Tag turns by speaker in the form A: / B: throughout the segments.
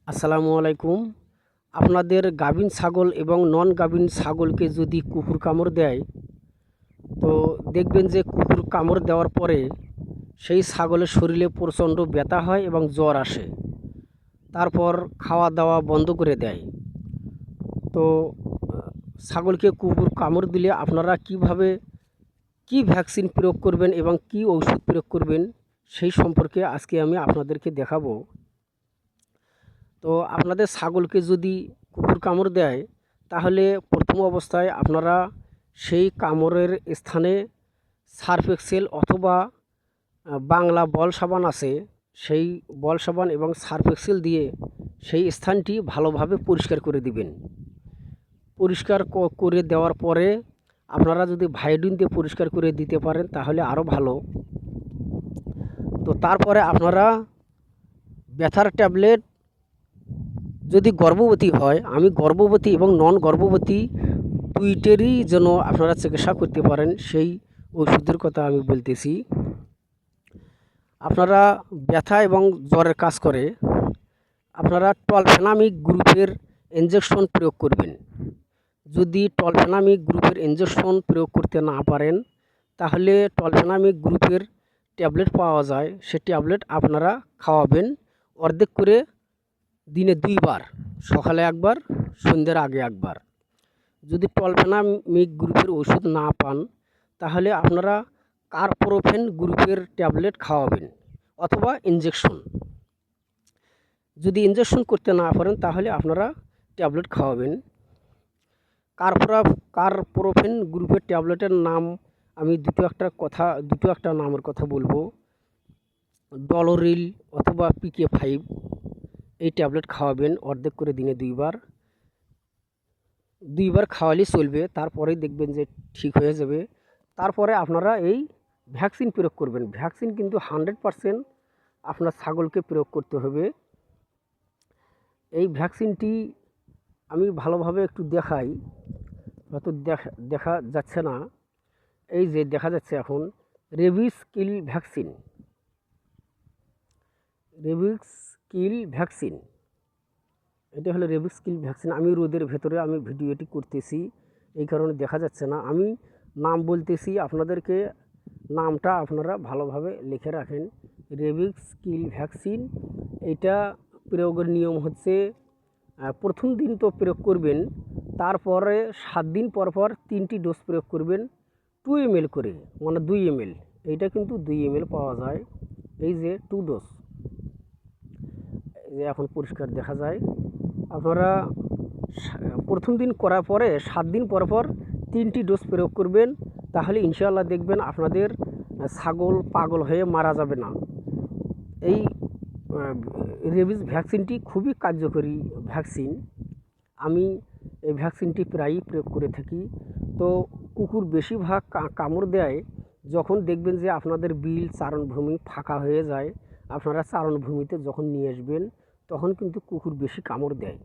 A: আসসালামু আলাইকুম। আপনাদের গাভীন ছাগল এবং নন গাভীন ছাগলকে যদি কুকুর কামড় দেয়, তো দেখবেন যে কুকুর কামড় দেওয়ার পরে সেই ছাগলের শরীরে প্রচণ্ড ব্যথা হয় এবং জ্বর আসে। তারপর খাওয়া দাওয়া বন্ধ করে দেয়। তো ছাগলকে কুকুর কামড় দিলে আপনারা কিভাবে কি ভ্যাকসিন প্রয়োগ করবেন এবং কি ঔষধ প্রয়োগ করবেন সেই সম্পর্কে আজকে আমি আপনাদেরকে দেখাবো। তো আপনাদের ছাগলকে যদি কুকুর কামড় দেয়, তাহলে প্রথম অবস্থায় আপনারা সেই কামড়ের স্থানে সার্ফ এক্সেল অথবা বাংলা বল সাবান আছে, সেই বল সাবান এবং সার্ফ এক্সেল দিয়ে সেই স্থানটি ভালোভাবে পরিষ্কার করে দিবেন। পরিষ্কার করে দেওয়ার পরে আপনারা যদি ভায়োডিন দিয়ে পরিষ্কার করে দিতে পারেন তাহলে আরও ভালো। তো তারপরে আপনারা ব্যথার ট্যাবলেট, যদি গর্ভবতী হয়, আমি গর্ভবতী এবং নন গর্ভবতী দুইটেরই যেন আপনারা চিকিৎসা করতে পারেন সেই ওষুধের কথা আমি বলতেছি। আপনারা ব্যথা এবং জ্বরের কাজ করে আপনারা টলফেনামিক গ্রুপের ইঞ্জেকশন প্রয়োগ করবেন। যদি টলফেনামিক গ্রুপের ইঞ্জেকশন প্রয়োগ করতে না পারেন, তাহলে টলফেনামিক গ্রুপের ট্যাবলেট পাওয়া যায়, সে ট্যাবলেট আপনারা খাওয়াবেন অর্ধেক করে, দিনে 2 বার, সকালে একবার, সন্ধ্যের আগে একবার। যদি টলফেনামিক গ্রুপের ওষুধ না পান, তাহলে আপনারা কার্পোরোফেন গ্রুপের ট্যাবলেট খাওয়াবেন অথবা ইঞ্জেকশন। যদি ইঞ্জেকশন করতে না পারেন তাহলে আপনারা ট্যাবলেট খাওয়াবেন। কার্পোরোফেন গ্রুপের ট্যাবলেটের নাম আমি দুটো একটা নামের কথা বলবো। ডলোরিল অথবা PK5 এই ট্যাবলেট খাওয়াবেন অর্ধেক করে, দিনে 2 বার। 2 বার খাওয়ালেই চলবে, তারপরেই দেখবেন যে ঠিক হয়ে যাবে। তারপরে আপনারা এই ভ্যাকসিন প্রয়োগ করবেন। ভ্যাকসিন কিন্তু 100% আপনার ছাগলকে প্রয়োগ করতে হবে। এই ভ্যাকসিনটি আমি ভালোভাবে একটু দেখাই, হয়তো দেখা যাচ্ছে না। এই যে দেখা যাচ্ছে এখন, রেবিস কিল ভ্যাকসিন। রেবিস কিল ভ্যাকসিন, এটা হলো রেবিস কিল ভ্যাকসিন। আমি রোদের ভেতরে আমি ভিডিওটি করতেছি, এই কারণে দেখা যাচ্ছে না। আমি নাম বলতেছি আপনাদেরকে, নামটা আপনারা ভালোভাবে লিখে রাখেন। রেবিস কিল ভ্যাকসিন। এটা প্রয়োগের নিয়ম হচ্ছে, প্রথম দিন তো প্রয়োগ করবেন, তারপরে 7 দিন পর পর 3টি ডোজ প্রয়োগ করবেন, 2 ml করে, মানে 2 ml। এইটা কিন্তু 2 ml পাওয়া যায়। এই যে 2 ডোজ, এই যে এখন পরিষ্কার দেখা যায়। আপনারা প্রথম দিন করার পরে 7 দিন পর পর 3টি ডোজ প্রয়োগ করবেন, তাহলে ইনশাআল্লাহ দেখবেন আপনাদের ছাগল পাগল হয়ে মারা যাবে না। এই রেবিস ভ্যাকসিনটি খুবই কার্যকরী ভ্যাকসিন। আমি এই ভ্যাকসিনটি প্রায়ই প্রয়োগ করে থাকি। তো কুকুর বেশিরভাগ কামড় দেয় যখন দেখবেন যে আপনাদের বিল চারণভূমি ফাঁকা হয়ে যায়। আপনারা চারণভূমিতে যখন নিয়ে আসবেন, তখন কিন্তু কুকুর বেশি কামড় দেয়।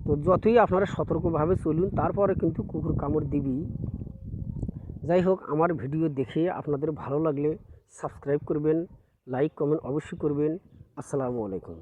A: তো যতই আপনারা সতর্কভাবে চলুন, তারপরে কিন্তু কুকুর কামড় দিবেই। যাই হোক, আমার ভিডিও দেখে আপনাদের ভালো লাগলে সাবস্ক্রাইব করবেন, লাইক কমেন্ট অবশ্যই করবেন। আসসালামু আলাইকুম।